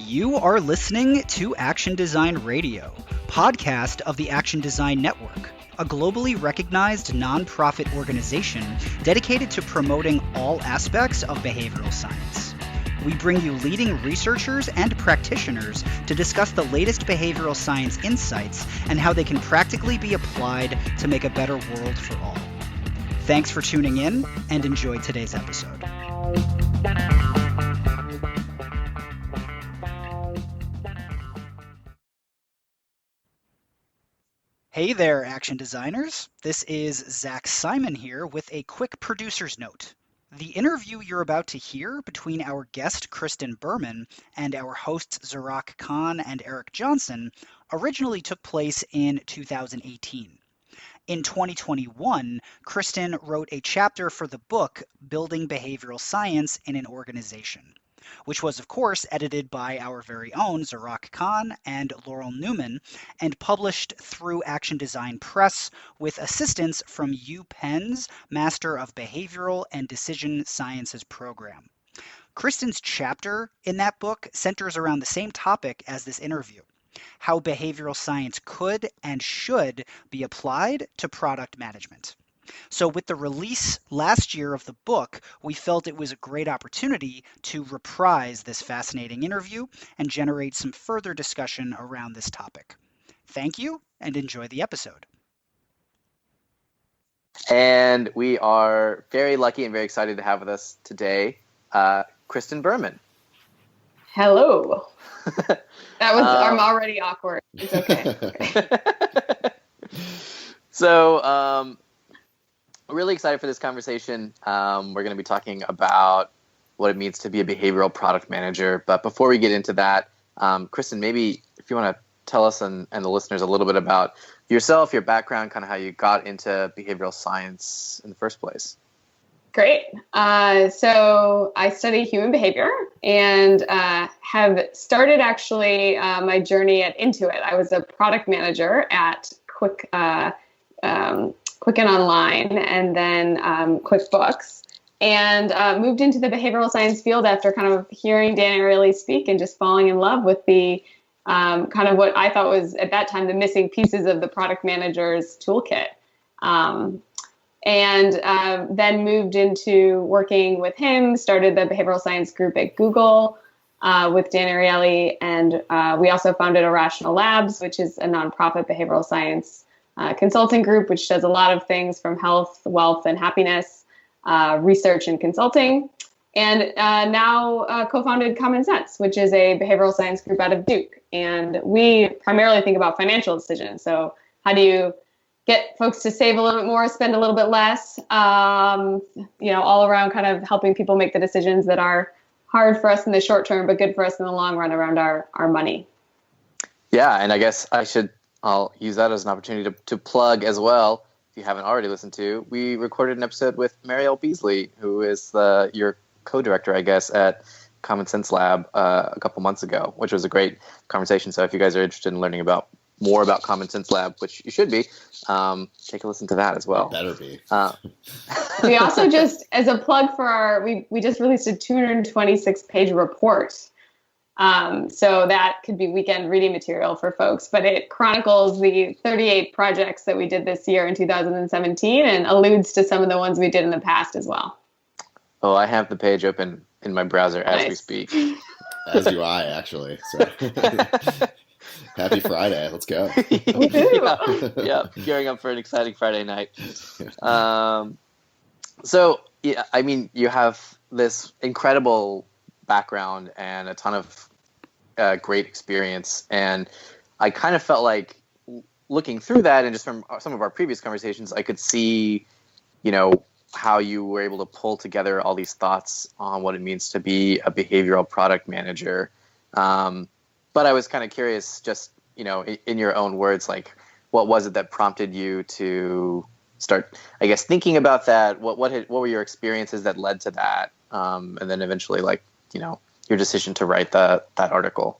You are listening to Action Design Radio, podcast of the Action Design Network, a globally recognized nonprofit organization dedicated to promoting all aspects of behavioral science. We bring you leading researchers and practitioners to discuss the latest behavioral science insights and how they can practically be applied to make a better world for all. Thanks for tuning in and enjoy today's episode. Hey there, action designers. This is Zach Simon here with a quick producer's note. The interview you're about to hear between our guest Kristen Berman and our hosts Zarak Khan and Eric Johnson originally took place in 2018. In 2021, Kristen wrote a chapter for the book Building Behavioral Science in an Organization, which was, of course, edited by our very own Zarak Khan and Laurel Newman and published through Action Design Press with assistance from UPenn's Master of Behavioral and Decision Sciences program. Kristen's chapter in that book centers around the same topic as this interview: how behavioral science could and should be applied to product management. So with the release last year of the book, we felt it was a great opportunity to reprise this fascinating interview and generate some further discussion around this topic. Thank you and enjoy the episode. And we are very lucky and very excited to have with us today Kristen Berman. Hello. That was I'm already awkward. It's okay. So really excited for this conversation. We're going to be talking about what it means to be a behavioral product manager. But before we get into that, Kristen, maybe if you want to tell us and the listeners a little bit about yourself, your background, kind of how you got into behavioral science in the first place. Great. So I study human behavior and have started actually my journey at Intuit. I was a product manager at Quicken Online and then QuickBooks, and moved into the behavioral science field after kind of hearing Dan Ariely speak and just falling in love with the kind of what I thought was at that time the missing pieces of the product manager's toolkit. And then moved into working with him, started the behavioral science group at Google with Dan Ariely, and we also founded Irrational Labs, which is a nonprofit behavioral science consulting group, which does a lot of things from health, wealth, and happiness, research and consulting. And now co-founded Common Sense, which is a behavioral science group out of Duke. And we primarily think about financial decisions. So how do you get folks to save a little bit more, spend a little bit less, all around kind of helping people make the decisions that are hard for us in the short term, but good for us in the long run around our money. Yeah, and I guess I'll use that as an opportunity to plug as well. If you haven't already listened to, we recorded an episode with Marielle Beasley, who is your co-director, I guess, at Common Sense Lab a couple months ago, which was a great conversation. So if you guys are interested in learning more about Common Sense Lab, which you should be, take a listen to that as well. It better be. We also just, as a plug for we just released a 226-page report. So that could be weekend reading material for folks, but it chronicles the 38 projects that we did this year in 2017 and alludes to some of the ones we did in the past as well. Oh, I have the page open in my browser as we speak. As do I, actually. So. Happy Friday. Let's go. yeah, gearing up for an exciting Friday night. So, yeah, I mean, you have this incredible background and a ton of great experience. And I kind of felt like looking through that and just from some of our previous conversations, I could see, how you were able to pull together all these thoughts on what it means to be a behavioral product manager. But I was kind of curious, just, in your own words, like, what was it that prompted you to start, I guess, thinking about that? What were your experiences that led to that? And then eventually, your decision to write that article.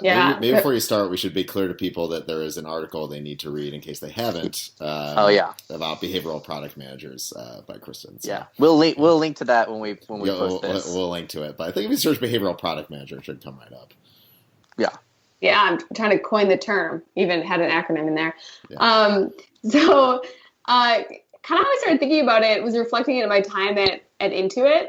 Maybe before you start, we should be clear to people that there is an article they need to read in case they haven't. About behavioral product managers by Kristen. So. Yeah, we'll link to that when we post this. We'll link to it, but I think if you search behavioral product manager, it should come right up. Yeah. Yeah, I'm trying to coin the term, even had an acronym in there. Yeah. Kind of how I started thinking about it was reflecting on my time at Intuit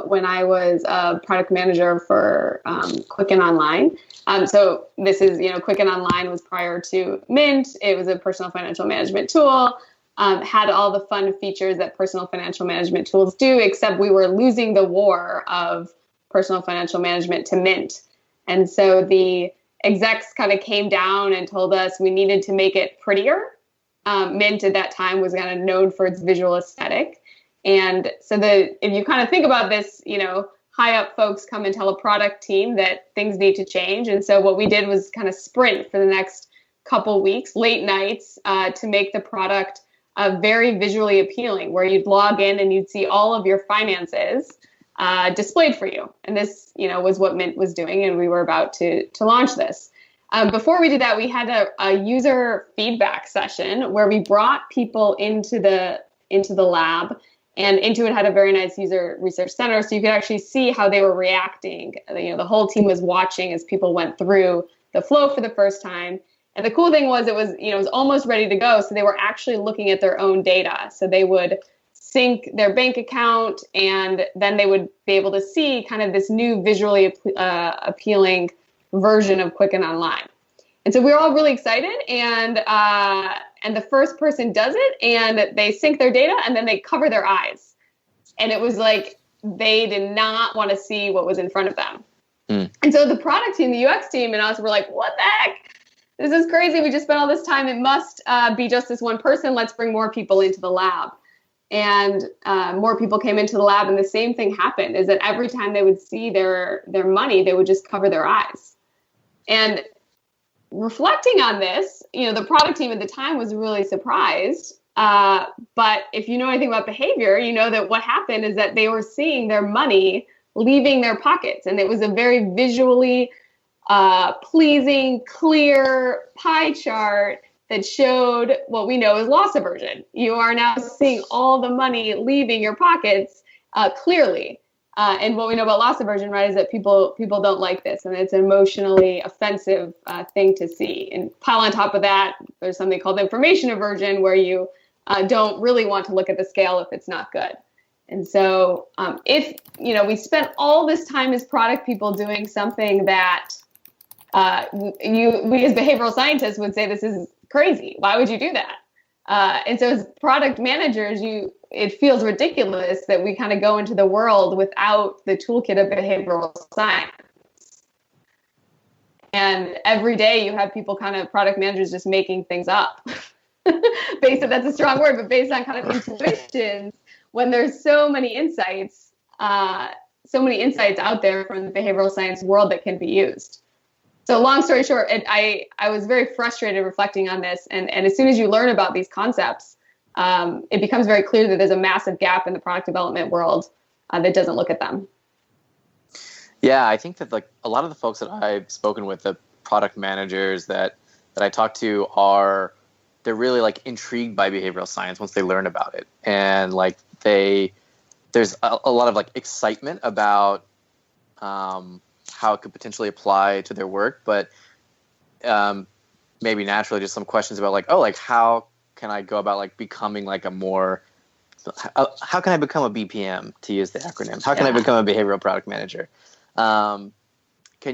when I was a product manager for Quicken Online. So this is, Quicken Online was prior to Mint. It was a personal financial management tool. Had all the fun features that personal financial management tools do, except we were losing the war of personal financial management to Mint. And so the execs kind of came down and told us we needed to make it prettier. Mint at that time was kind of known for its visual aesthetic. And so if you kind of think about this, high up folks come and tell a product team that things need to change. And so what we did was kind of sprint for the next couple weeks, late nights, to make the product very visually appealing, where you'd log in and you'd see all of your finances displayed for you. And this, was what Mint was doing, and we were about to launch this. Before we did that, we had a user feedback session where we brought people into the lab, and Intuit had a very nice user research center, so you could actually see how they were reacting. The whole team was watching as people went through the flow for the first time. And the cool thing was it was almost ready to go, so they were actually looking at their own data. So they would sync their bank account, and then they would be able to see kind of this new visually appealing version of Quicken Online. And so we were all really excited, and the first person does it, and they sync their data, and then they cover their eyes. And it was like they did not want to see what was in front of them. And so the product team, the UX team, and us were like, what the heck? This is crazy. We just spent all this time. It must be just this one person. Let's bring more people into the lab. And more people came into the lab, and the same thing happened, is that every time they would see their money, they would just cover their eyes. And reflecting on this, the product team at the time was really surprised. But if you know anything about behavior, you know that what happened is that they were seeing their money leaving their pockets. And it was a very visually pleasing, clear pie chart that showed what we know as loss aversion. You are now seeing all the money leaving your pockets clearly. And what we know about loss aversion, right, is that people don't like this, and it's an emotionally offensive thing to see. And pile on top of that, there's something called information aversion, where you don't really want to look at the scale if it's not good. And so if, we spent all this time as product people doing something that we as behavioral scientists would say, this is crazy. Why would you do that? And so as product managers, it feels ridiculous that we kind of go into the world without the toolkit of behavioral science. And every day you have people product managers just making things up. That's a strong word, but based on kind of intuitions, when there's so many insights out there from the behavioral science world that can be used. So long story short, I was very frustrated reflecting on this. And as soon as you learn about these concepts, it becomes very clear that there's a massive gap in the product development world that doesn't look at them. Yeah, I think that a lot of the folks that I've spoken with, the product managers that I talk to, they're really intrigued by behavioral science once they learn about it. And there's a lot of excitement about how it could potentially apply to their work, but maybe naturally just some questions about how can I go about becoming a more, how can I become a BPM, to use the acronym? How can I become a behavioral product manager? Can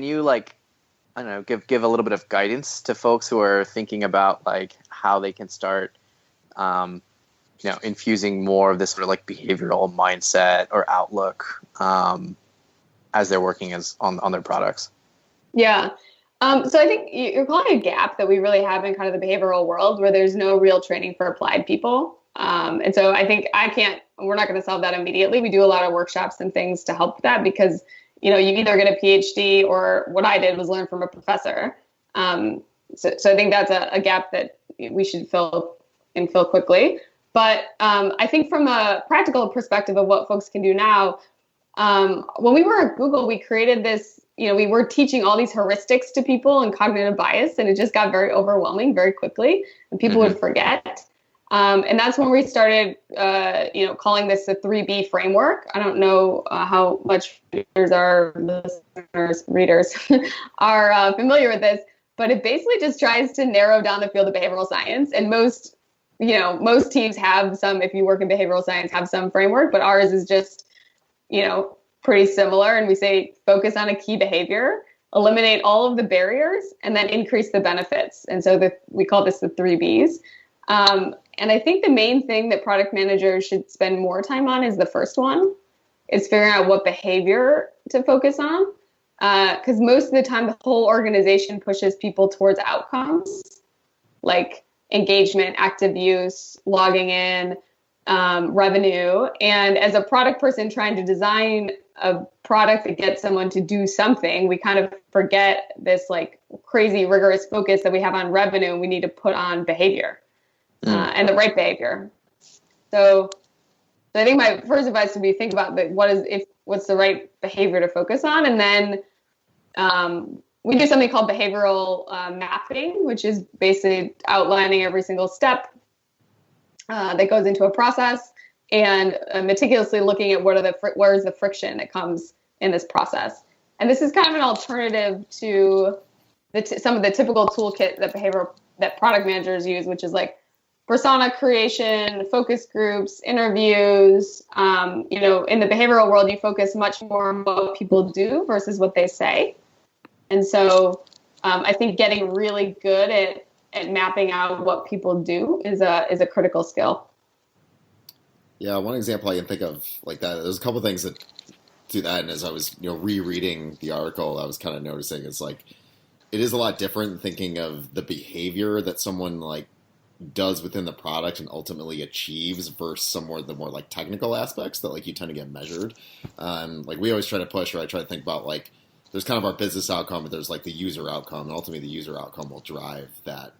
you I don't know, give a little bit of guidance to folks who are thinking about how they can start infusing more of this sort of behavioral mindset or outlook as they're working on their products? Yeah. So I think you're calling a gap that we really have in kind of the behavioral world, where there's no real training for applied people. And so I think we're not going to solve that immediately. We do a lot of workshops and things to help that, because, you either get a PhD, or what I did was learn from a professor. So I think that's a gap that we should fill quickly. But I think from a practical perspective of what folks can do now, when we were at Google, we created this, we were teaching all these heuristics to people and cognitive bias, and it just got very overwhelming very quickly, and people would forget. And that's when we started, calling this the 3B framework. I don't know how much our readers are familiar with this, but it basically just tries to narrow down the field of behavioral science. And most teams have some, if you work in behavioral science, have some framework, but ours is just, pretty similar. And we say focus on a key behavior, eliminate all of the barriers, and then increase the benefits. And so we call this the 3Bs. And I think the main thing that product managers should spend more time on is the first one. Is figuring out what behavior to focus on. Because most of the time, the whole organization pushes people towards outcomes, like engagement, active use, logging in, revenue. And as a product person trying to design a product that gets someone to do something, we kind of forget this like crazy rigorous focus that we have on revenue. We need to put on behavior and the right behavior. So I think my first advice would be think about what's the right behavior to focus on. And then we do something called behavioral mapping, which is basically outlining every single step that goes into a process and meticulously looking at where's the friction that comes in this process. And this is kind of an alternative to some of the typical toolkit that product managers use, which is like persona creation, focus groups, interviews. In the behavioral world, you focus much more on what people do versus what they say. And so I think getting really good at mapping out what people do is a critical skill. Yeah, one example I can think of like that, there's a couple things that do that. And as I was rereading the article, I was kind of noticing it's like it is a lot different thinking of the behavior that someone like does within the product and ultimately achieves versus some more the more like technical aspects that like you tend to get measured. Like we always try to push, or I try to think about like there's kind of our business outcome, but there's like the user outcome, and ultimately the user outcome will drive that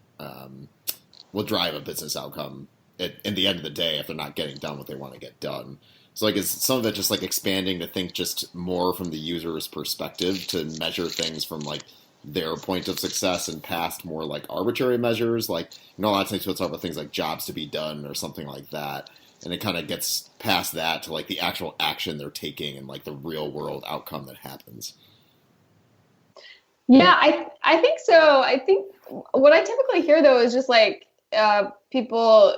will drive a business outcome in the end of the day if they're not getting done what they want to get done. So like is some of it just like expanding to think just more from the user's perspective to measure things from like their point of success and past more like arbitrary measures, like a lot of times we'll talk about things like jobs to be done or something like that, and it kind of gets past that to like the actual action they're taking and like the real world outcome that happens. Yeah, I think so. I think what I typically hear though is just like people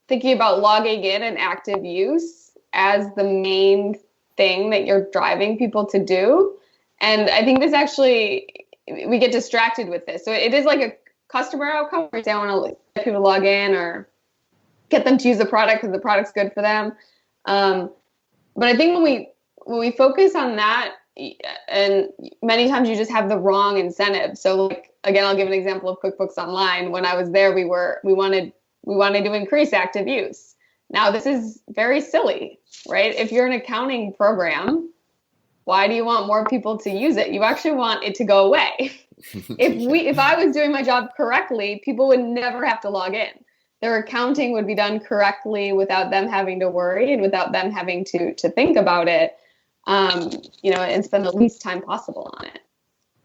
thinking about logging in and active use as the main thing that you're driving people to do. And I think this actually, we get distracted with this. So it is like a customer outcome where I want to get people to log in or get them to use the product because the product's good for them. But I think when we focus on that, and many times you just have the wrong incentive. So like, again, I'll give an example of QuickBooks Online. When I was there, we wanted to increase active use. Now this is very silly, right? If you're an accounting program, why do you want more people to use it? You actually want it to go away. If I was doing my job correctly, people would never have to log in. Their accounting would be done correctly without them having to worry and without them having to think about it, and spend the least time possible on it.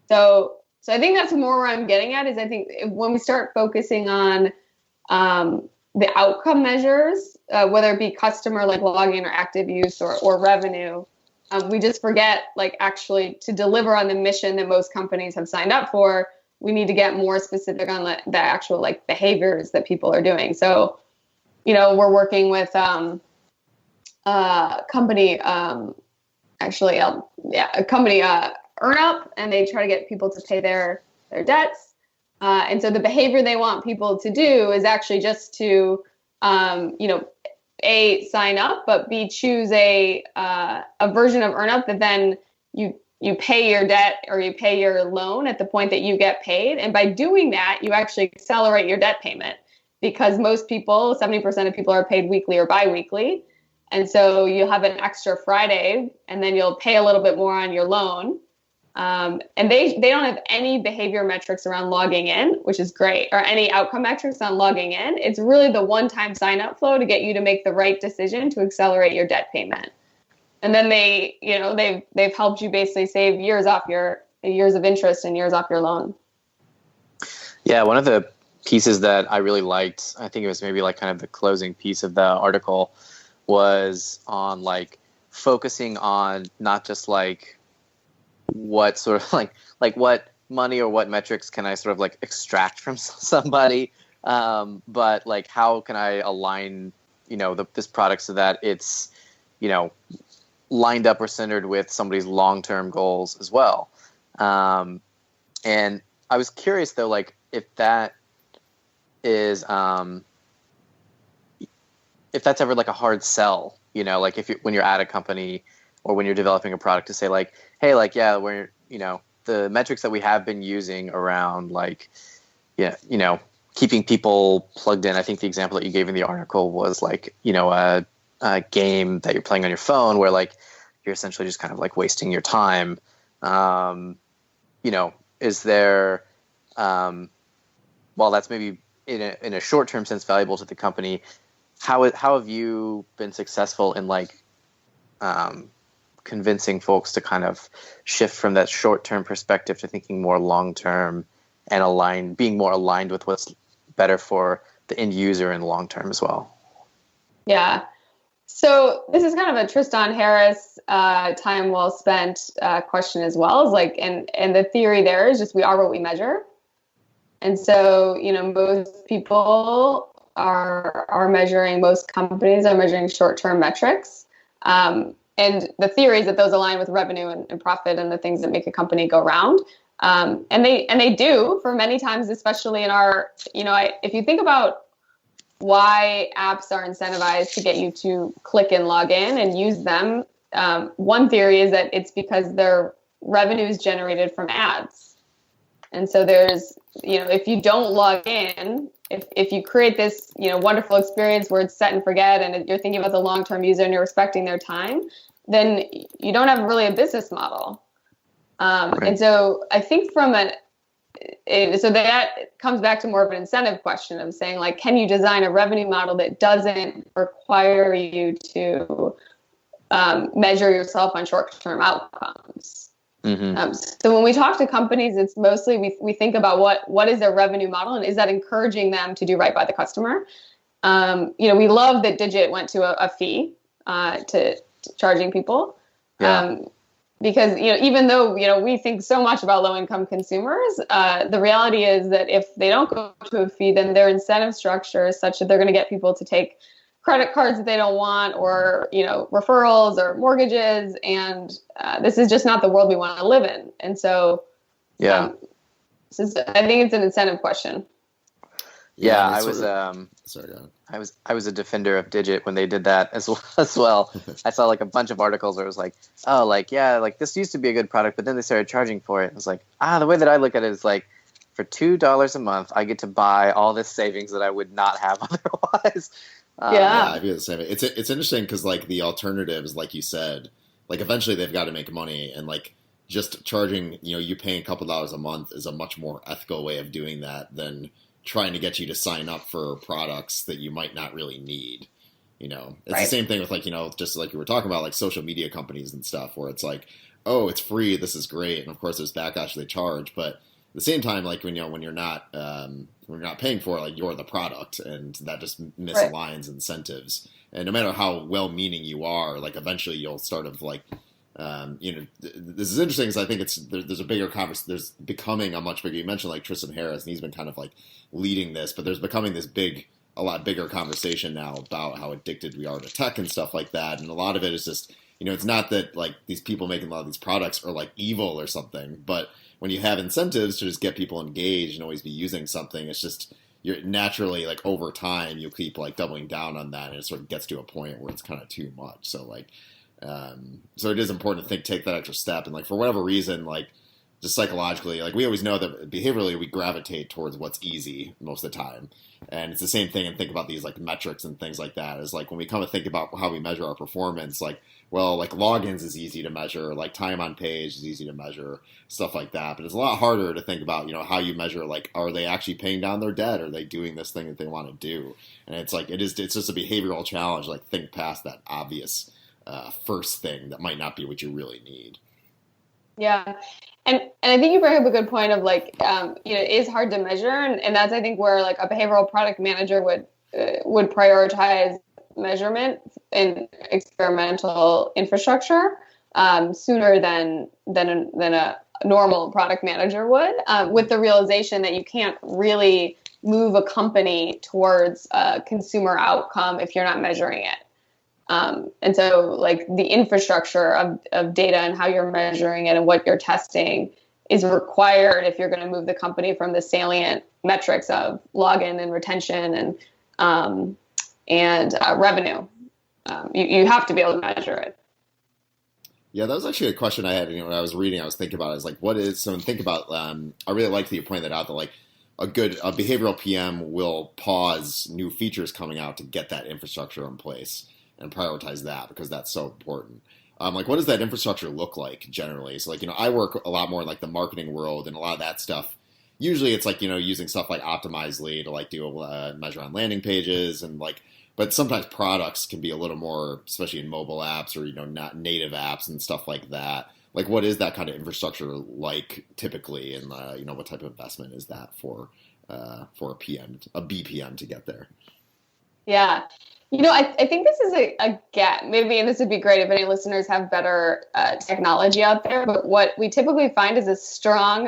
So I think that's more where I'm getting at is I think when we start focusing on the outcome measures, whether it be customer like login or active use or revenue, we just forget like actually to deliver on the mission that most companies have signed up for. We need to get more specific on the actual like behaviors that people are doing. So, we're working with a company, EarnUp, and they try to get people to pay their debts. And so the behavior they want people to do is actually just to, A, sign up, but B, choose a version of EarnUp that then you pay your debt or you pay your loan at the point that you get paid. And by doing that, you actually accelerate your debt payment because most people, 70% of people are paid weekly or biweekly. And so you'll have an extra Friday and then you'll pay a little bit more on your loan. And they don't have any behavior metrics around logging in, which is great, or any outcome metrics on logging in. It's really the one-time sign-up flow to get you to make the right decision to accelerate your debt payment. And then they've helped you basically save years of interest and years off your loan. Yeah, one of the pieces that I really liked, I think it was maybe like kind of the closing piece of the article, was on like focusing on not just like what sort of like what money or what metrics can I sort of like extract from somebody, but like how can I align, this product so that it's, lined up or centered with somebody's long-term goals as well. And I was curious though, like if that is, if that's ever like a hard sell, like when you're at a company or when you're developing a product, to say like, hey, like, yeah, we're, the metrics that we have been using around like, yeah, keeping people plugged in. I think the example that you gave in the article was like, a game that you're playing on your phone where like you're essentially just kind of like wasting your time. Is there, while that's maybe in a short-term sense valuable to the company, how have you been successful in like convincing folks to kind of shift from that short-term perspective to thinking more long-term and being more aligned with what's better for the end user in the long term as well? Yeah. So this is kind of a Tristan Harris time well spent question as well. Is like, and the theory there is just we are what we measure. And so, most people are measuring, most companies are measuring short-term metrics. And the theory is that those align with revenue and profit and the things that make a company go round. And they do for many times, especially in our, if you think about why apps are incentivized to get you to click and log in and use them, one theory is that it's because their revenue is generated from ads. And so there's, if you don't log in, if you create this, wonderful experience where it's set and forget and you're thinking about the long-term user and you're respecting their time, then you don't have really a business model. Right. And so I think so that comes back to more of an incentive question of saying, like, can you design a revenue model that doesn't require you to measure yourself on short-term outcomes? Mm-hmm. So when we talk to companies, it's mostly we think about what is their revenue model and is that encouraging them to do right by the customer? We love that Digit went to a fee to charging people. Yeah. Because, even though, we think so much about low-income consumers, the reality is that if they don't go to a fee, then their incentive structure is such that they're going to get people to take credit cards that they don't want or, referrals or mortgages. And this is just not the world we want to live in. And so, I think it's an incentive question. Yeah, I was I was a defender of Digit when they did that as well. I saw like a bunch of articles where it was like, oh, like, yeah, like this used to be a good product, but then they started charging for it. It was like, the way that I look at it is like, for $2 a month, I get to buy all this savings that I would not have otherwise. Yeah, I feel the same. It's interesting because like the alternatives, like you said, like eventually they've got to make money, and like just charging, you paying a couple dollars a month is a much more ethical way of doing that than trying to get you to sign up for products that you might not really need. It's right. The same thing with like, just like you were talking about, like social media companies and stuff where it's like, oh, it's free, this is great. And of course there's backlash they charge. But at the same time, like when you're not paying for it, like you're the product, and that just misaligns right. incentives. And no matter how well-meaning you are, like eventually you'll sort of like, this is interesting because I think there's a bigger conversation. There's becoming a much bigger. You mentioned like Tristan Harris, and he's been kind of like leading this, but there's becoming a lot bigger conversation now about how addicted we are to tech and stuff like that. And a lot of it is just, it's not that like these people making a lot of these products are like evil or something, but when you have incentives to just get people engaged and always be using something, it's just you're naturally like over time you'll keep like doubling down on that, and it sort of gets to a point where it's kind of too much. So like. So it is important to take that extra step, and like for whatever reason, like just psychologically, like we always know that behaviorally we gravitate towards what's easy most of the time, and it's the same thing. And think about these like metrics and things like that. Is like when we come to think about how we measure our performance, like like logins is easy to measure, like time on page is easy to measure, stuff like that. But it's a lot harder to think about how you measure like are they actually paying down their debt? Are they doing this thing that they want to do? And it's like it's just a behavioral challenge. Like think past that obvious. First thing that might not be what you really need. Yeah. And I think you bring up a good point of like, it is hard to measure. And that's, I think, where like a behavioral product manager would prioritize measurement in experimental infrastructure sooner than a normal product manager would, with the realization that you can't really move a company towards a consumer outcome if you're not measuring it. And so like the infrastructure of data and how you're measuring it and what you're testing is required if you're going to move the company from the salient metrics of login and retention and revenue. You have to be able to measure it. Yeah, that was actually a question I had. When I was reading, I was thinking about it. Is like, what is so? Think about. I really like that you pointed that out. That like a behavioral PM will pause new features coming out to get that infrastructure in place and prioritize that because that's so important. Like, what does that infrastructure look like generally? So, like, I work a lot more in like the marketing world, and a lot of that stuff. Usually, it's like using stuff like Optimizely to like do a measure on landing pages and like. But sometimes products can be a little more, especially in mobile apps or not native apps and stuff like that. Like, what is that kind of infrastructure like typically, and what type of investment is that for a BPM to get there? Yeah. I think this is a gap. Maybe, and this would be great if any listeners have better technology out there. But what we typically find is a strong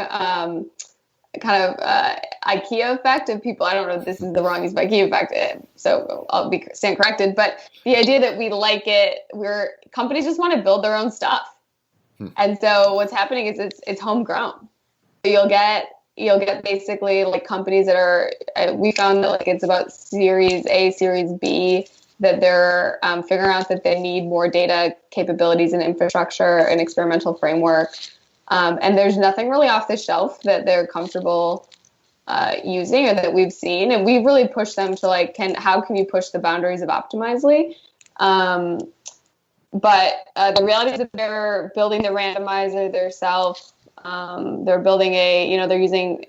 kind of IKEA effect of people. I don't know if this is the wrong use of IKEA effect, so I'll stand corrected. But the idea that we like it, companies just want to build their own stuff. And so what's happening is it's homegrown. You'll get basically like companies that are, we found that like it's about Series A, Series B, that they're figuring out that they need more data capabilities and infrastructure and experimental framework. And there's nothing really off the shelf that they're comfortable using or that we've seen. And we've really pushed them to like, how can you push the boundaries of Optimizely? But the reality is that they're building the randomizer themselves. They're building they're using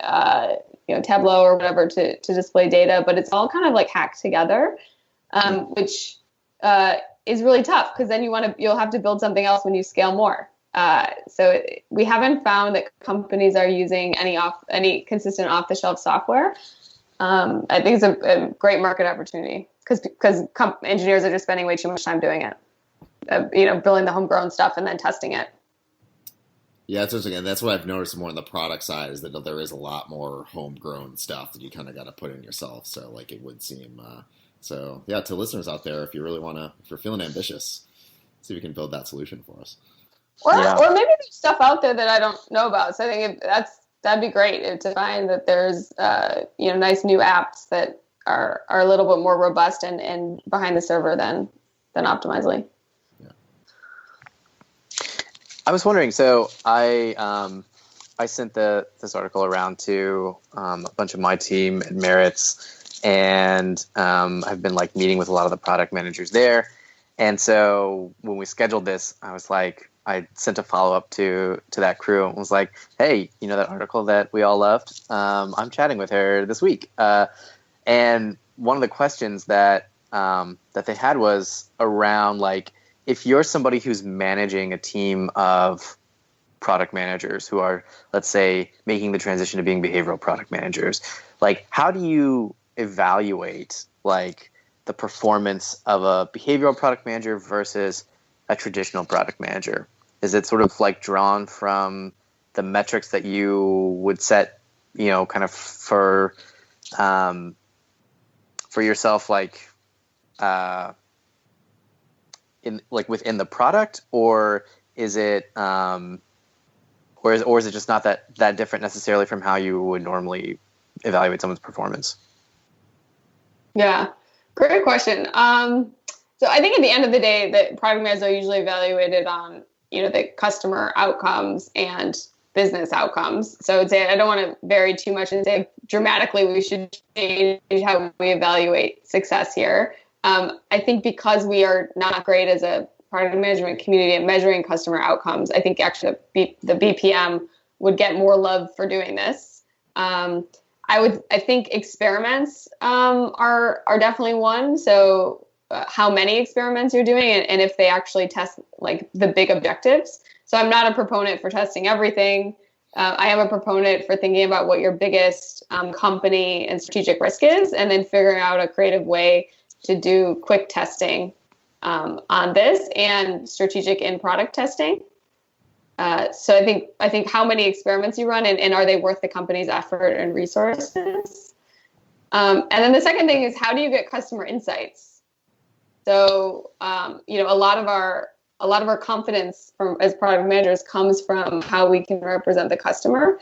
Tableau or whatever to display data, but it's all kind of like hacked together, which is really tough because then you'll have to build something else when you scale more. So we haven't found that companies are using any consistent off-the-shelf software. I think it's a great market opportunity because engineers are just spending way too much time doing it. Building the homegrown stuff and then testing it. Yeah, that's interesting. And that's what I've noticed more on the product side is that there is a lot more homegrown stuff that you kind of got to put in yourself. So like it would seem. So yeah, to listeners out there, if you're feeling ambitious, see if you can build that solution for us. Or maybe there's stuff out there that I don't know about. So I think that'd be great to find that there's nice new apps that are a little bit more robust and behind the server than Optimizely. I was wondering, so I sent this article around to a bunch of my team at Merits, and I've been like meeting with a lot of the product managers there. And so when we scheduled this, I sent a follow-up to that crew and was like, hey, that article that we all loved? I'm chatting with her this week. And one of the questions that they had was around like, if you're somebody who's managing a team of product managers who are, let's say, making the transition to being behavioral product managers, like how do you evaluate like the performance of a behavioral product manager versus a traditional product manager? Is it sort of like drawn from the metrics that you would set, kind of for yourself, like within the product, or is it or is it just not that different necessarily from how you would normally evaluate someone's performance? Yeah, great question. So I think at the end of the day, the product managers are usually evaluated on the customer outcomes and business outcomes. So I'd say I don't want to vary too much and say dramatically we should change how we evaluate success here. I think because we are not great as a product management community at measuring customer outcomes, I think actually the BPM would get more love for doing this. I think experiments are definitely one. So how many experiments you're doing and if they actually test like the big objectives. So So I'm not a proponent for testing everything. I am a proponent for thinking about what your biggest company and strategic risk is, and then figuring out a creative way to do quick testing on this and strategic in-product testing. So I think how many experiments you run and are they worth the company's effort and resources? And then the second thing is, how do you get customer insights? So a lot of our confidence as product managers comes from how we can represent the customer,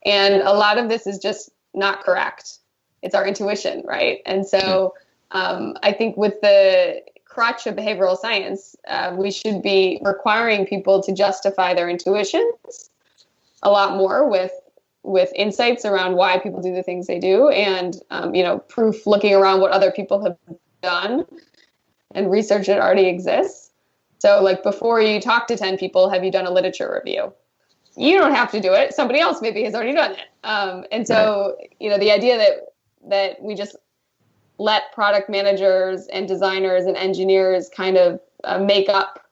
and a lot of this is just not correct. It's our intuition, right? And so I think with the crutch of behavioral science, we should be requiring people to justify their intuitions a lot more with insights around why people do the things they do, and proof, looking around what other people have done and research that already exists. So like, before you talk to 10 people, have you done a literature review? You don't have to do it. Somebody else maybe has already done it. And so, the idea that we just let product managers and designers and engineers kind of make up,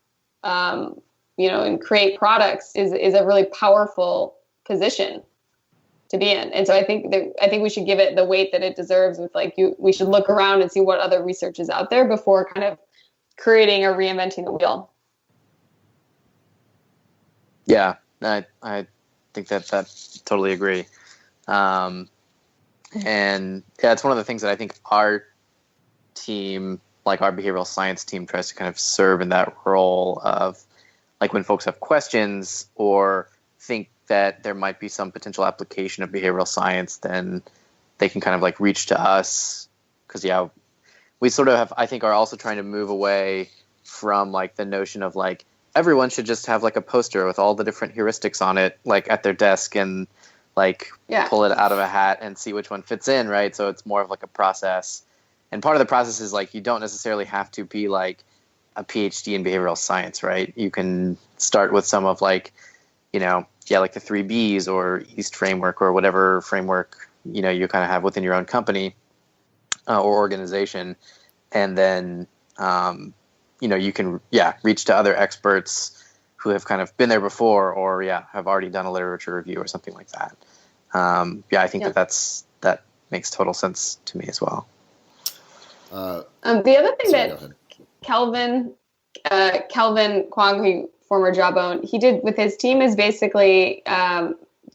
and create products is a really powerful position to be in. And so I think we should give it the weight that it deserves. With we should look around and see what other research is out there before kind of creating or reinventing the wheel. Yeah, I think that totally agree. And yeah, it's one of the things that I think our team, like our behavioral science team, tries to kind of serve in that role of, like, when folks have questions or think that there might be some potential application of behavioral science, then they can kind of like reach to us, because we sort of have, I think, are also trying to move away from like the notion of like everyone should just have like a poster with all the different heuristics on it, like at their desk, and like pull it out of a hat and see which one fits in, right? So it's more of like a process. And part of the process is like, you don't necessarily have to be like a PhD in behavioral science, right? You can start with some of like, like the 3 Bs or East framework or whatever framework, you kind of have within your own company or organization. And then, you can, reach to other experts who have kind of been there before, or have already done a literature review or something like that. I think that makes total sense to me as well. The other thing that Kelvin Kwong, who former Jawbone, he did with his team is basically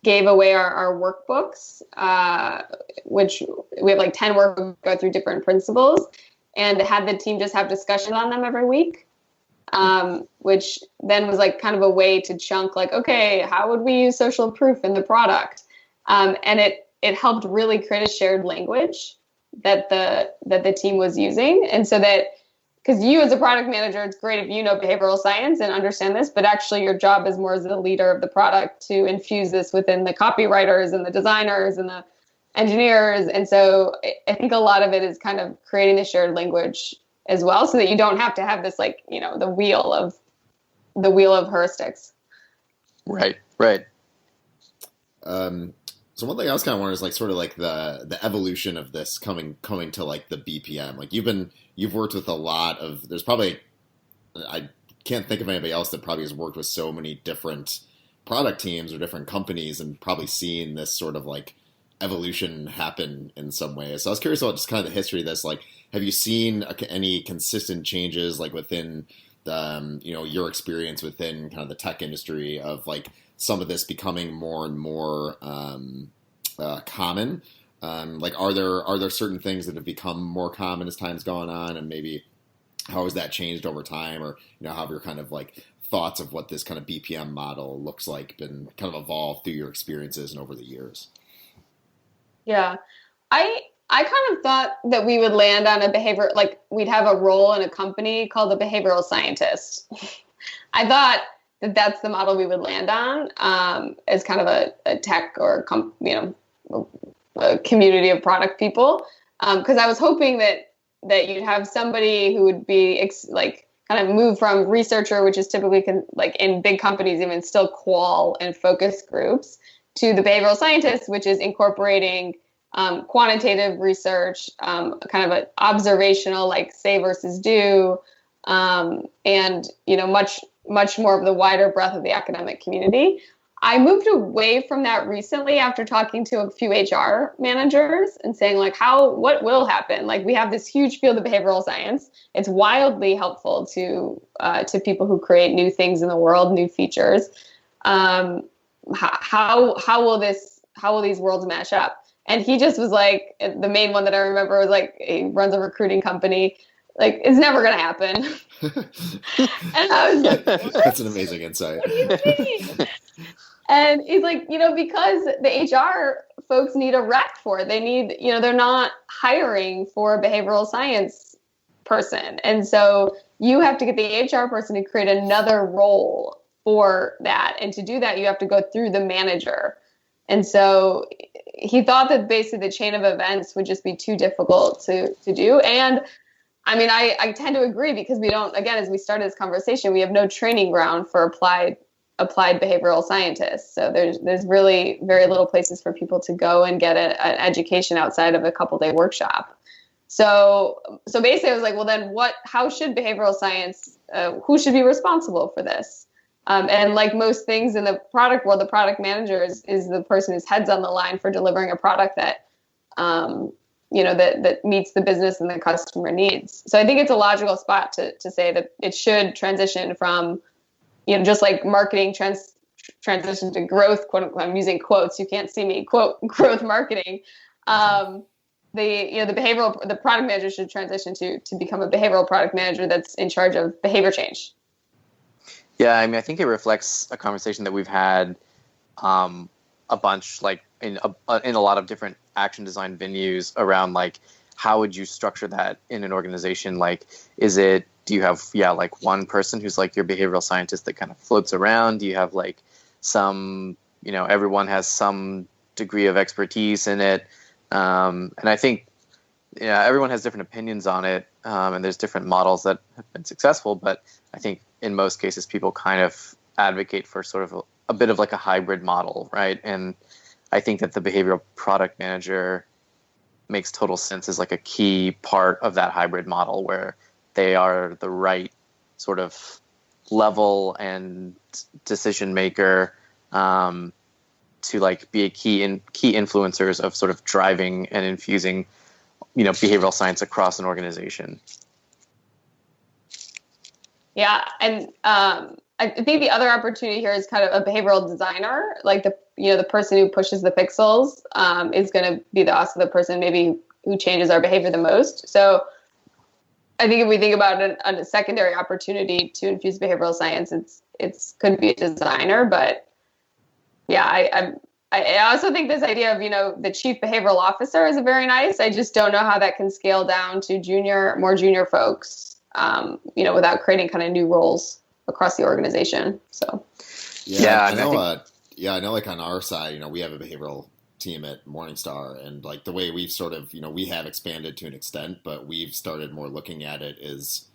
gave away our workbooks, which we have like 10 workbooks, go through different principles, and had the team just have discussions on them every week, which then was like kind of a way to chunk like, okay, how would we use social proof in the product? And it helped really create a shared language that the team was using. And so that, because you as a product manager, it's great if you know behavioral science and understand this, but actually your job is more as the leader of the product to infuse this within the copywriters and the designers and the engineers. And so I think a lot of it is kind of creating the shared language as well, so that you don't have to have this like, the wheel of heuristics. Right. So one thing I was kind of wondering is like sort of like the evolution of this coming to like the BPM. Like you've worked with a lot of, there's probably, I can't think of anybody else that probably has worked with so many different product teams or different companies and probably seen this sort of like evolution happen in some way. So I was curious about just kind of the history of this. Like, have you seen any consistent changes like within the, your experience within kind of the tech industry of like some of this becoming more and more common? Like, are there certain things that have become more common as time's gone on, and maybe how has that changed over time, or how have your kind of like thoughts of what this kind of BPM model looks like been kind of evolved through your experiences and over the years? Yeah, I kind of thought that we would land on a behavior, like we'd have a role in a company called a behavioral scientist. I thought that that's the model we would land on, as kind of a tech or a community of product people, because I was hoping that you'd have somebody who would be kind of move from researcher, which is typically like in big companies even still qual and focus groups, to the behavioral scientist, which is incorporating quantitative research, kind of an observational, like say versus do, and much much more of the wider breadth of the academic community. I moved away from that recently after talking to a few HR managers and saying, like, what will happen? Like, we have this huge field of behavioral science. It's wildly helpful to people who create new things in the world, new features. How will these worlds match up? And he just was like, the main one that I remember was like, he runs a recruiting company. Like, it's never going to happen. And I was like, that's an amazing insight. What do you mean? And he's like, because the HR folks need a rec for it. They need, they're not hiring for a behavioral science person. And so you have to get the HR person to create another role for that. And to do that, you have to go through the manager. And so he thought that basically the chain of events would just be too difficult to do. And I mean, I tend to agree, because we don't, again, as we started this conversation, we have no training ground for applied behavioral scientists. So there's really very little places for people to go and get an education outside of a couple-day workshop. So basically I was like, well, then how should behavioral science, who should be responsible for this? And like most things in the product world, the product manager is the person whose head's on the line for delivering a product that, that meets the business and the customer needs. So I think it's a logical spot to say that it should transition from, just like marketing transition to growth, quote unquote, I'm using quotes, you can't see me, quote, growth marketing. The product manager should transition to become a behavioral product manager that's in charge of behavior change. Yeah, I mean, I think it reflects a conversation that we've had a bunch, like in a lot of different action design venues around, like, how would you structure that in an organization? Like, do you have, like one person who's like your behavioral scientist that kind of floats around? Do you have like some, everyone has some degree of expertise in it? And I think, everyone has different opinions on it. And there's different models that have been successful, but I think in most cases, people kind of advocate for sort of a bit of like a hybrid model, right? And I think that the behavioral product manager makes total sense as like a key part of that hybrid model, where they are the right sort of level and decision maker to like be a key influencers of sort of driving and infusing, behavioral science across an organization. Yeah, and I think the other opportunity here is kind of a behavioral designer, like the person who pushes the pixels is going to be also the person maybe who changes our behavior the most. So I think if we think about a secondary opportunity to infuse behavioral science, it's could be a designer. But yeah, I also think this idea of, the chief behavioral officer is very nice. I just don't know how that can scale down to more junior folks, without creating kind of new roles across the organization. So I know like on our side, we have a behavioral team at Morningstar, and like the way we've sort of, we have expanded to an extent, but we've started more looking at it as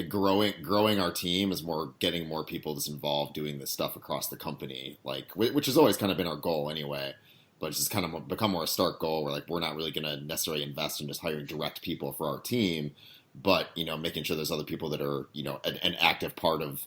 growing our team is more getting more people involved doing this stuff across the company, like, which has always kind of been our goal anyway, but it's just kind of become more a stark goal where like we're not really going to necessarily invest in just hiring direct people for our team, but making sure there's other people that are an active part of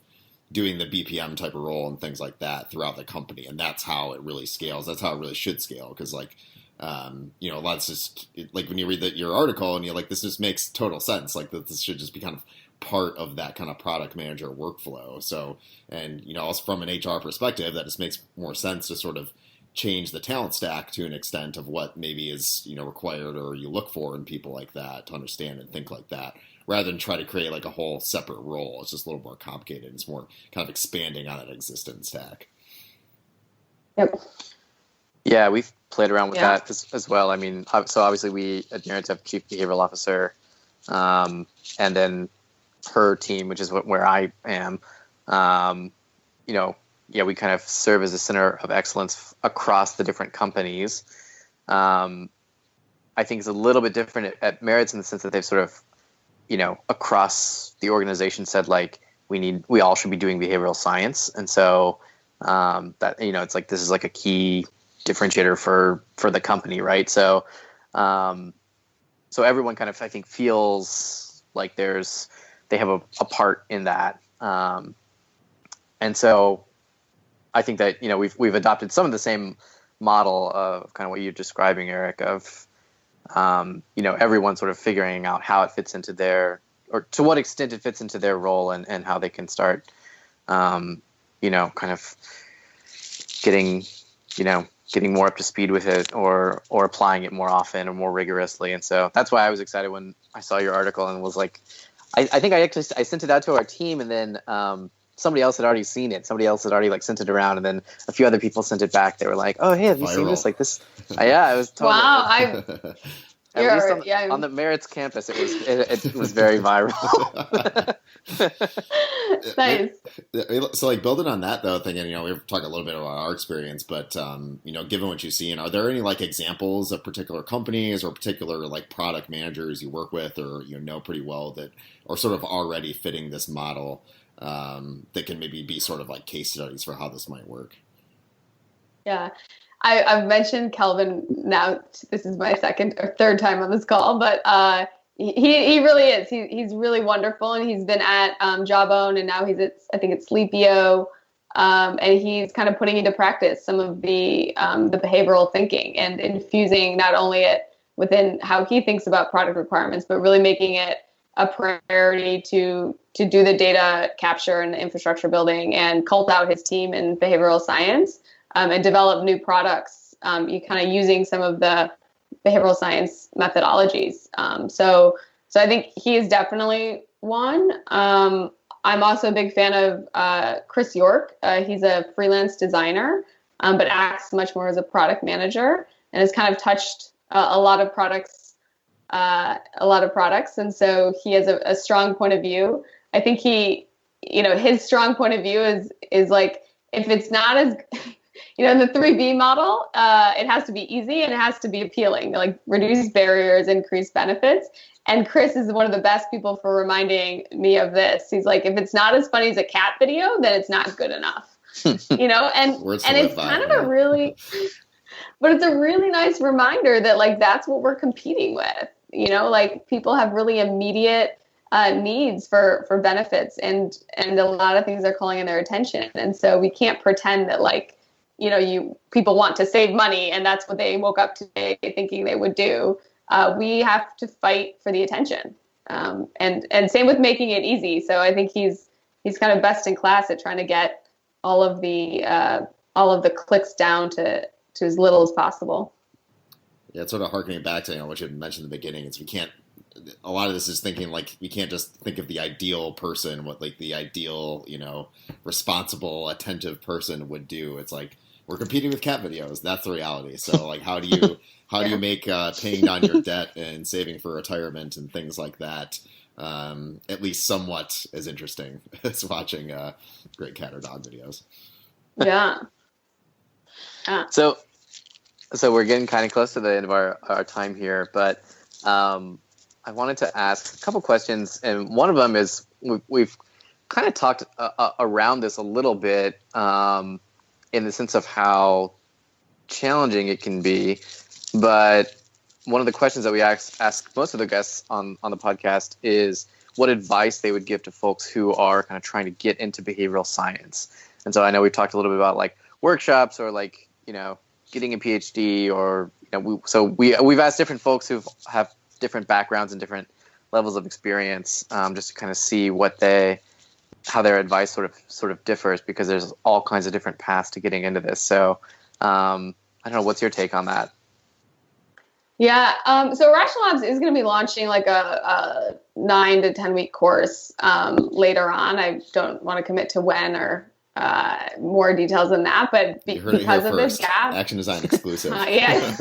doing the BPM type of role and things like that throughout the company. And that's how it really scales. That's how it really should scale. Because like, lots just like when you read your article and you're like, this just makes total sense. Like this should just be kind of part of that kind of product manager workflow. So, and, also from an HR perspective, that just makes more sense to sort of change the talent stack to an extent of what maybe is, required or you look for in people like that to understand and think like that, rather than try to create like a whole separate role. It's just a little more complicated. It's more kind of expanding on an existing stack. Yep. Yeah, we've played around with that as well. I mean, so obviously we at Narrative have chief behavioral officer, and then her team, which is where I am, we kind of serve as a center of excellence across the different companies. I think it's a little bit different at Merits in the sense that they've sort of, across the organization said like we all should be doing behavioral science, and so that it's like this is like a key differentiator for the company, right? So everyone kind of I think feels like they have a part in that. And so I think that, we've adopted some of the same model of kind of what you're describing, Eric, of, everyone sort of figuring out how it fits into or to what extent it fits into their role, and how they can start, kind of getting more up to speed with it, or applying it more often or more rigorously. And so that's why I was excited when I saw your article and was like, I think I sent it out to our team, and then somebody else had already seen it. Somebody else had already sent it around, and then a few other people sent it back. They were like, "Oh, hey, have you seen this? Like this?" Yeah, it was totally. Wow, At least on the Merritt's campus, it was very viral. Nice. So, like, building on that though, thinking, we've talked a little bit about our experience, but given what you've seen, are there any like examples of particular companies or particular like product managers you work with, or know pretty well, that are sort of already fitting this model, that can maybe be sort of like case studies for how this might work? Yeah. I've mentioned Kelvin now. This is my second or third time on this call, but he really is. He's really wonderful, and he's been at Jawbone, and now he's at, I think it's Sleepio, and he's kind of putting into practice some of the behavioral thinking and infusing not only it within how he thinks about product requirements, but really making it a priority to do the data capture and the infrastructure building and cult out his team in behavioral science. And develop new products, you kind of using some of the behavioral science methodologies. So I think he is definitely one. I'm also a big fan of Chris York. He's a freelance designer, but acts much more as a product manager, and has kind of touched a lot of products. And so he has a strong point of view. I think his strong point of view is like, if it's not as in the 3B model, it has to be easy and it has to be appealing, like reduce barriers, increase benefits. And Chris is one of the best people for reminding me of this. He's like, if it's not as funny as a cat video, then it's not good enough. And it's kind of a really, but it's a really nice reminder that like that's what we're competing with. Like people have really immediate needs for benefits, and a lot of things are calling in their attention. And so we can't pretend that like, people want to save money and that's what they woke up today thinking they would do. We have to fight for the attention, and same with making it easy. So I think he's kind of best in class at trying to get all of the clicks down to as little as possible. Yeah, it's sort of harkening back to what you mentioned in the beginning. It's a lot of this is thinking like we can't just think of the ideal person, what like the ideal responsible, attentive person would do. It's like we're competing with cat videos. That's the reality. So like how do you make paying down your debt and saving for retirement and things like that at least somewhat as interesting as watching great cat or dog videos? Yeah. So we're getting kind of close to the end of our time here, but I wanted to ask a couple questions, and one of them is we've kind of talked around this a little bit in the sense of how challenging it can be. But one of the questions that we ask most of the guests on the podcast is what advice they would give to folks who are kind of trying to get into behavioral science. And so I know we talked a little bit about like workshops or like, getting a PhD, or we've asked different folks who have different backgrounds and different levels of experience, just to kind of see how their advice sort of differs, because there's all kinds of different paths to getting into this. So I don't know, what's your take on that? Yeah. So Rational Labs is going to be launching like a 9 to 10 week course later on. I don't want to commit to when or more details than that, but because of this gap, Action Design exclusive. Yeah.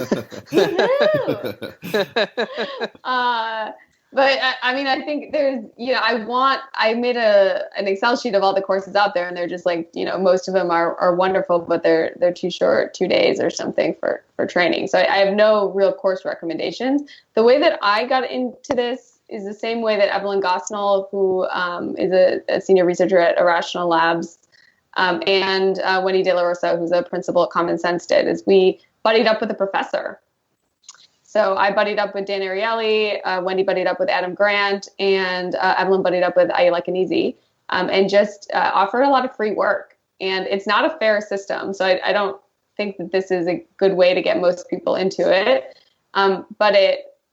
But I mean, I think there's, I made an Excel sheet of all the courses out there, and they're just like, most of them are wonderful, but they're too short, 2 days or something for training. So I have no real course recommendations. The way that I got into this is the same way that Evelyn Gosnell, who is a senior researcher at Irrational Labs, and Wendy De La Rosa, who's a principal at Common Sense, did, is we buddied up with a professor. So I buddied up with Dan Ariely, Wendy buddied up with Adam Grant, and Evelyn buddied up with Ayala Kanizi, and just offered a lot of free work. and it's not a fair system. So I don't think that this is a good way to get most people into it. But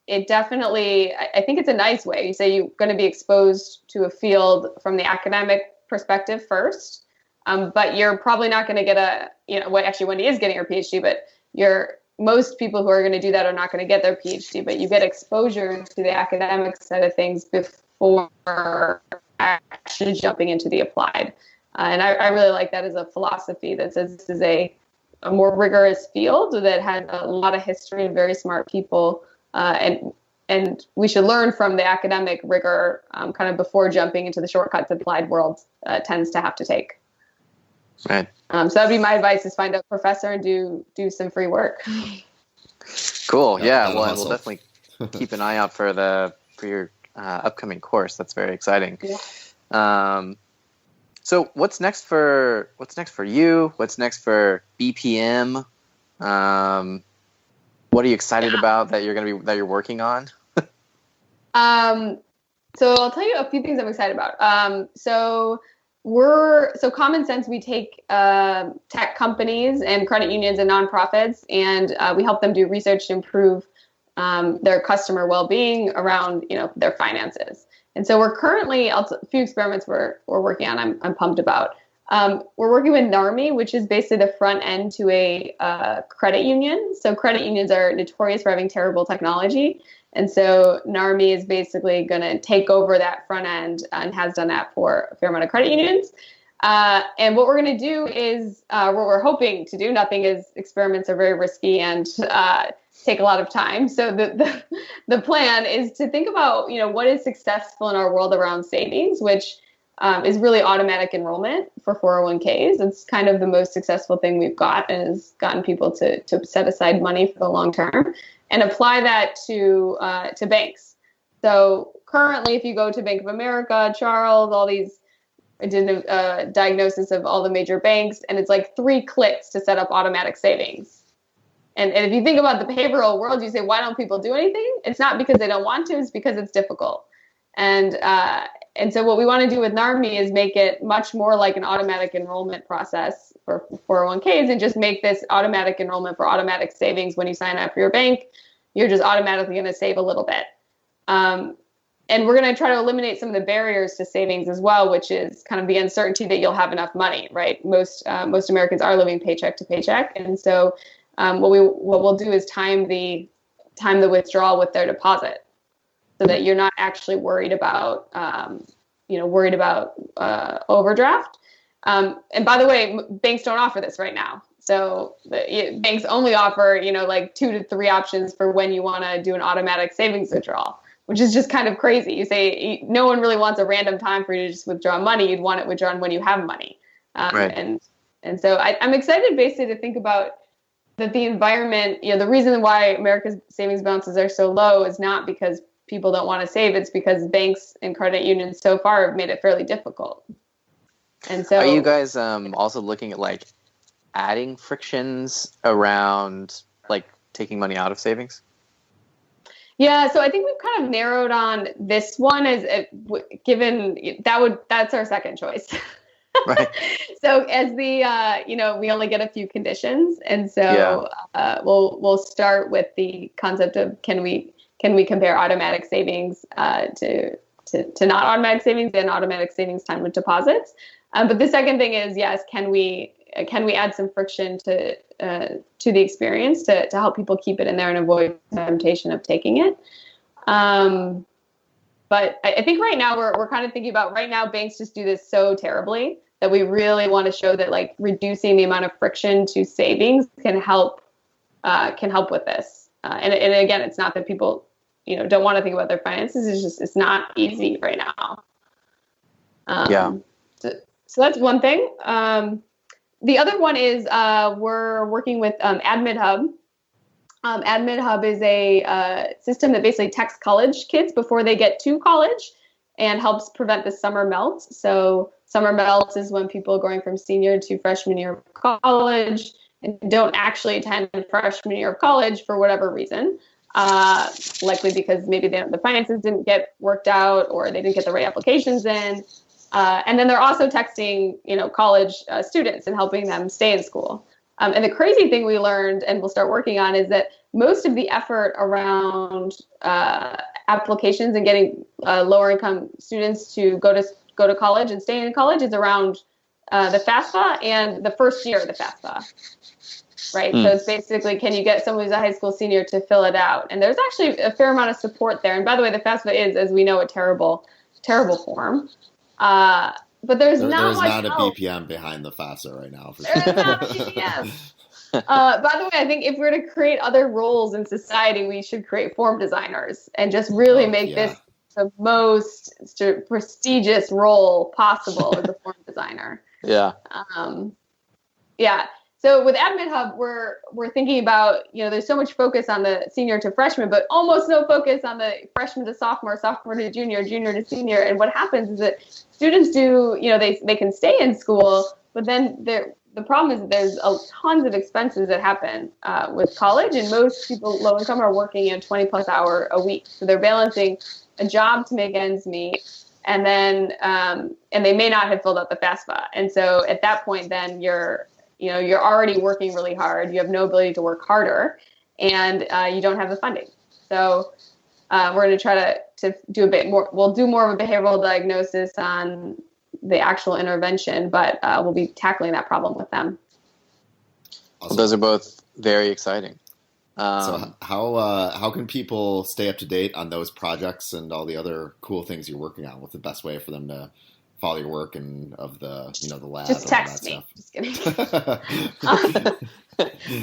it definitely, I think it's a nice way. You say you're going to be exposed to a field from the academic perspective first, but you're probably not going to get actually Wendy is getting her PhD, but most people who are going to do that are not going to get their PhD, but you get exposure to the academic side of things before actually jumping into the applied. And I really like that as a philosophy that says this is a more rigorous field that has a lot of history and very smart people. And we should learn from the academic rigor kind of before jumping into the shortcuts that the applied world tends to have to take. Right. So that'd be my advice: is find a professor and do some free work. Cool. Yeah. Well, we'll definitely keep an eye out for your upcoming course. That's very exciting. Yeah. So what's next for you? What's next for BPM? What are you excited about that you're working on? So I'll tell you a few things I'm excited about. So Common Sense, we take tech companies and credit unions and nonprofits, and we help them do research to improve their customer well-being around their finances. And so we're currently a few experiments we're working on. I'm pumped about. We're working with NARMI, which is basically the front end to a credit union. So credit unions are notorious for having terrible technology. And so NARMI is basically going to take over that front end and has done that for a fair amount of credit unions. And what we're going to do is what we're hoping to do. Nothing is experiments are very risky and take a lot of time. So the plan is to think about what is successful in our world around savings, which is really automatic enrollment for 401ks. It's kind of the most successful thing we've got, and has gotten people to set aside money for the long term, and apply that to banks. So currently, if you go to Bank of America, Charles, all these, I did a diagnosis of all the major banks, and it's like 3 clicks to set up automatic savings. And if you think about the behavioral world, you say, why don't people do anything? It's not because they don't want to, it's because it's difficult. And so what we want to do with NARMI is make it much more like an automatic enrollment process for 401ks, and just make this automatic enrollment for automatic savings. When you sign up for your bank, you're just automatically going to save a little bit. And we're going to try to eliminate some of the barriers to savings as well, which is kind of the uncertainty that you'll have enough money, right? Most Americans are living paycheck to paycheck. And so what we'll do is time the withdrawal with their deposit, so that you're not actually worried about overdraft. And by the way, banks don't offer this right now. So banks only offer, like 2 to 3 options for when you want to do an automatic savings withdrawal, which is just kind of crazy. You say no one really wants a random time for you to just withdraw money. You'd want it withdrawn when you have money. Right. And so I'm excited basically to think about that the environment, the reason why America's savings balances are so low is not because people don't want to save. It's because banks and credit unions so far have made it fairly difficult. And so, are you guys also looking at like adding frictions around like taking money out of savings? Yeah, so I think we've kind of narrowed on this one as given that's our second choice. Right. So as we only get a few conditions, and so we'll start with the concept of can we compare automatic savings to not automatic savings and automatic savings time with deposits. But the second thing is, yes, can we add some friction to the experience to help people keep it in there and avoid the temptation of taking it. But I think right now we're kind of thinking about, right now banks just do this so terribly that we really want to show that like reducing the amount of friction to savings can help with this. And again, it's not that people don't want to think about their finances. It's just it's not easy right now. So that's one thing. The other one is we're working with Admit Hub. Admit Hub is a system that basically texts college kids before they get to college and helps prevent the summer melt. So summer melt is when people are going from senior to freshman year of college and don't actually attend freshman year of college for whatever reason. Likely because maybe the finances didn't get worked out or they didn't get the right applications in. And then they're also texting, college students and helping them stay in school. And the crazy thing we learned and we'll start working on is that most of the effort around applications and getting lower income students to go to college and stay in college is around the FAFSA and the first year of the FAFSA. Right. So it's basically, can you get someone who's a high school senior to fill it out? And there's actually a fair amount of support there. And by the way, the FAFSA is, as we know, a terrible, terrible form. But there's not a BPM behind the FAFSA right now. For There's not a BPM. By the way, I think if we're to create other roles in society, we should create form designers and just really make this the most prestigious role possible as a form designer. Yeah. Yeah. So with Admin Hub, we're thinking about, there's so much focus on the senior to freshman, but almost no focus on the freshman to sophomore, sophomore to junior, junior to senior. And what happens is that students do, they can stay in school, but then the problem is that there's tons of expenses that happen with college, and most people low income are working 20 plus hour a week. So they're balancing a job to make ends meet, and then and they may not have filled out the FAFSA. And so at that point, then you're already working really hard. You have no ability to work harder, and you don't have the funding. So we're going to try to do a bit more. We'll do more of a behavioral diagnosis on the actual intervention, but we'll be tackling that problem with them. Well, those are both very exciting. So how can people stay up to date on those projects and all the other cool things you're working on? What's the best way for them to follow your work and of the the lab? Just text me. Just kidding.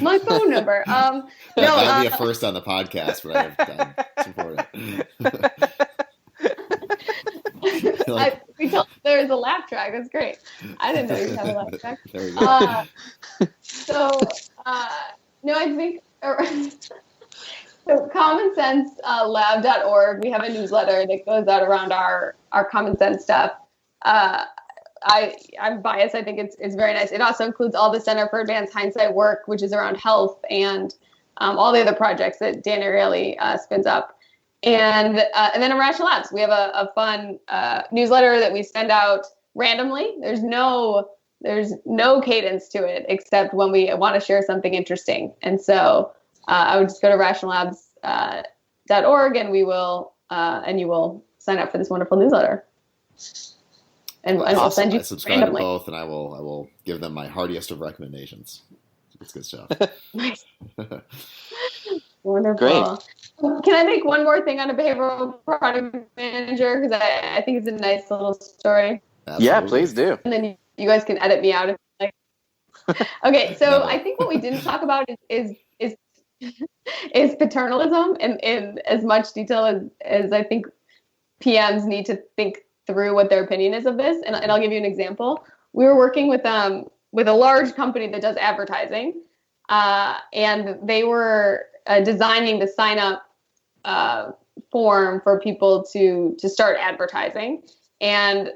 My phone number. No, that'll be a first on the podcast, but I support it. We told there's a laugh track. That's great. I didn't know you have a laugh track. There we go. No, I think. So commonsenselab.org, we have a newsletter that goes out around our common sense stuff. I'm biased. I think it's very nice. It also includes all the Center for Advanced Hindsight work, which is around health, and all the other projects that Dan Ariely spins up. And then Irrational Labs, we have a fun newsletter that we send out randomly. There's no cadence to it except when we want to share something interesting. And so I would just go to rationallabs.org and you will sign up for this wonderful newsletter. And I'll send you I subscribe randomly to both, and I will give them my heartiest of recommendations. It's good stuff. Nice. Wonderful. Great. Can I make one more thing on a behavioral product manager? Because I think it's a nice little story. Absolutely. Yeah, please do. And then you guys can edit me out if you like. Okay, so I think what we didn't talk about is paternalism in as much detail as I think PMs need to think through what their opinion is of this. And I'll give you an example. We were working with a large company that does advertising, and they were designing the sign up form for people to start advertising. And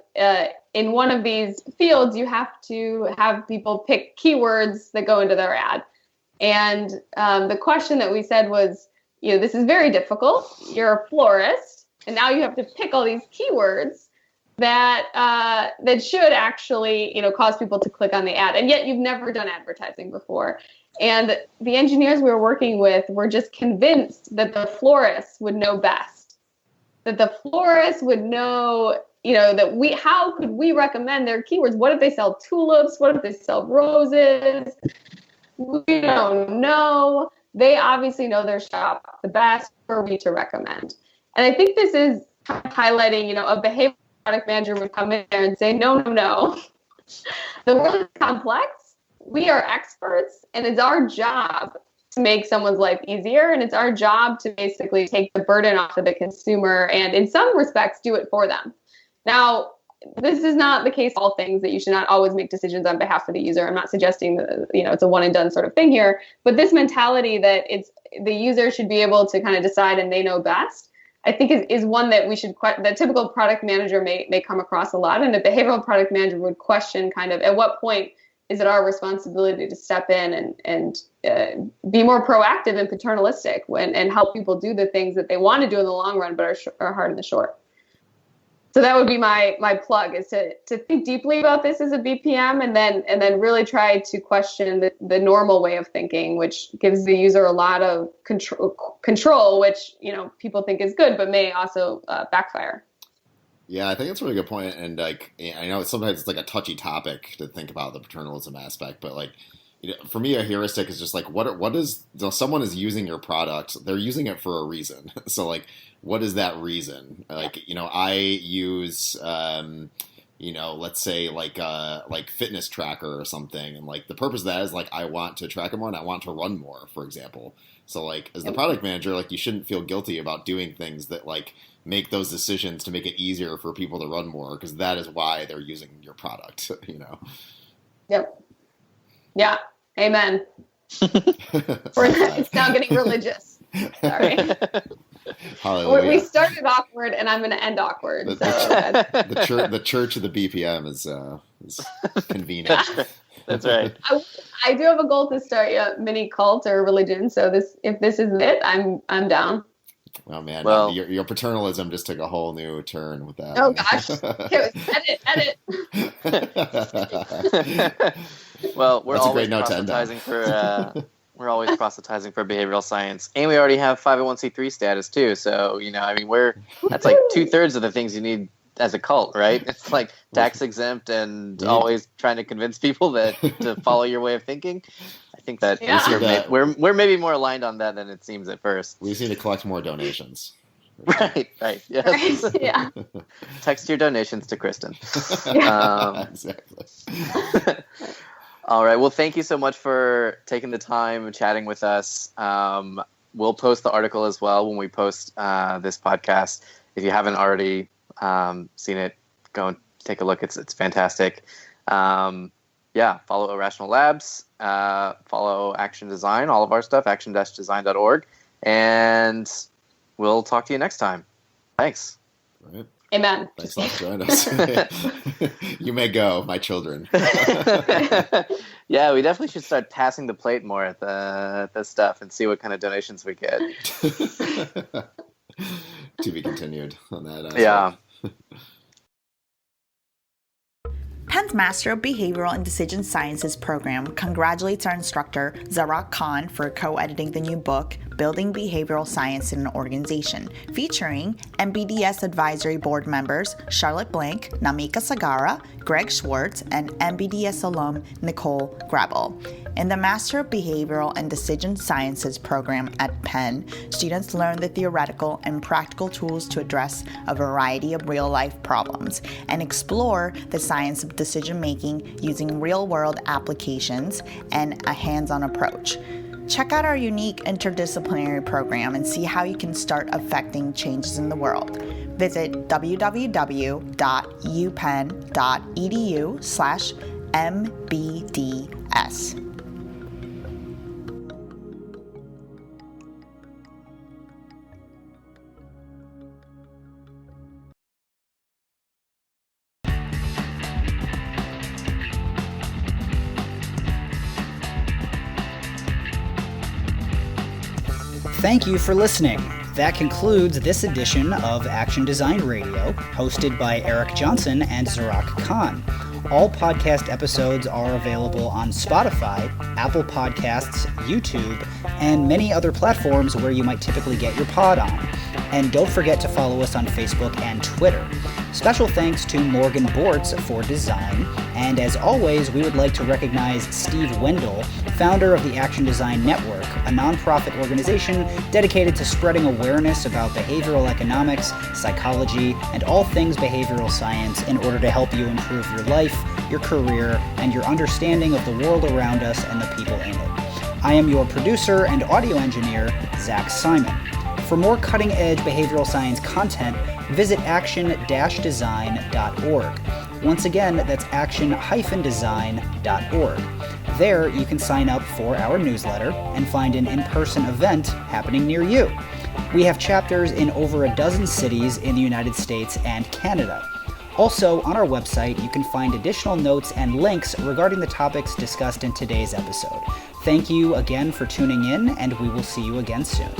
in one of these fields, you have to have people pick keywords that go into their ad. And the question that we said was, this is very difficult. You're a florist, and now you have to pick all these keywords that should actually, cause people to click on the ad. And yet you've never done advertising before. And the engineers we were working with were just convinced that the florists would know best, that the florists would know, how could we recommend their keywords? What if they sell tulips? What if they sell roses? We don't know. They obviously know their shop the best for me to recommend. And I think this is highlighting, a behavioral product manager would come in there and say, no. The world is complex. We are experts, and it's our job to make someone's life easier, and it's our job to basically take the burden off of the consumer and in some respects do it for them. Now, this is not the case all things, that you should not always make decisions on behalf of the user. I'm not suggesting that it's a one and done sort of thing here, but this mentality that the user should be able to kind of decide and they know best, I think is one that the typical product manager may come across a lot, and the behavioral product manager would question kind of at what point is it our responsibility to step in and be more proactive and paternalistic and help people do the things that they want to do in the long run but are hard in the short. So that would be my plug, is to think deeply about this as a BPM, and then really try to question the normal way of thinking, which gives the user a lot of control, which people think is good, but may also backfire. Yeah, I think that's a really good point. And like, I know sometimes it's like a touchy topic to think about the paternalism aspect, but like, for me, a heuristic is just like, what is, someone is using your product, they're using it for a reason. So like, what is that reason? Like, I use, let's say like fitness tracker or something. And like the purpose of that is like, I want to track more and I want to run more, for example. So like, as the product manager, like you shouldn't feel guilty about doing things that like make those decisions to make it easier for people to run more, because that is why they're using your product, Yep. Yeah. Amen. It's now getting religious. Sorry. Hallelujah. We started awkward, and I'm going to end awkward. The church of the BPM is convenient. That's right. I do have a goal to start a mini cult or religion. So if this is it, I'm down. Oh man, well, your paternalism just took a whole new turn with that. Oh gosh, edit. Well, we're always proselytizing for behavioral science, and we already have 501c3 status too. So that's like 2/3 of the things you need as a cult, right? It's like tax exempt and always trying to convince people to follow your way of thinking. I think that we're maybe more aligned on that than it seems at first. We just need to collect more donations. Right. Yes. Right, yeah. Text your donations to Kristen. Exactly. All right. Well, thank you so much for taking the time and chatting with us. We'll post the article as well when we post this podcast. If you haven't already seen it, go and take a look. It's fantastic. Follow Irrational Labs, follow Action Design, all of our stuff, action-design.org, and we'll talk to you next time. Thanks. Right. Amen. Thanks a lot for joining us. You may go, my children. Yeah, we definitely should start passing the plate more at the stuff and see what kind of donations we get. To be continued on that. Yeah. Penn's Master of Behavioral and Decision Sciences program congratulates our instructor, Zarak Khan, for co-editing the new book, Building Behavioral Science in an Organization, featuring MBDS Advisory Board members Charlotte Blank, Namika Sagara, Greg Schwartz, and MBDS alum Nicole Grabel. In the Master of Behavioral and Decision Sciences program at Penn, students learn the theoretical and practical tools to address a variety of real-life problems and explore the science of decision-making using real-world applications and a hands-on approach. Check out our unique interdisciplinary program and see how you can start affecting changes in the world. Visit www.upenn.edu/mbds. Thank you for listening. That concludes this edition of Action Design Radio, hosted by Eric Johnson and Zarak Khan. All podcast episodes are available on Spotify, Apple Podcasts, YouTube, and many other platforms where you might typically get your pod on. And don't forget to follow us on Facebook and Twitter. Special thanks to Morgan Bortz for design, and as always, we would like to recognize Steve Wendell, founder of the Action Design Network, a nonprofit organization dedicated to spreading awareness about behavioral economics, psychology, and all things behavioral science in order to help you improve your life, your career, and your understanding of the world around us and the people in it. I am your producer and audio engineer, Zach Simon. For more cutting-edge behavioral science content, visit action-design.org. Once again, that's action-design.org. There, you can sign up for our newsletter and find an in-person event happening near you. We have chapters in over a dozen cities in the United States and Canada. Also, on our website, you can find additional notes and links regarding the topics discussed in today's episode. Thank you again for tuning in, and we will see you again soon.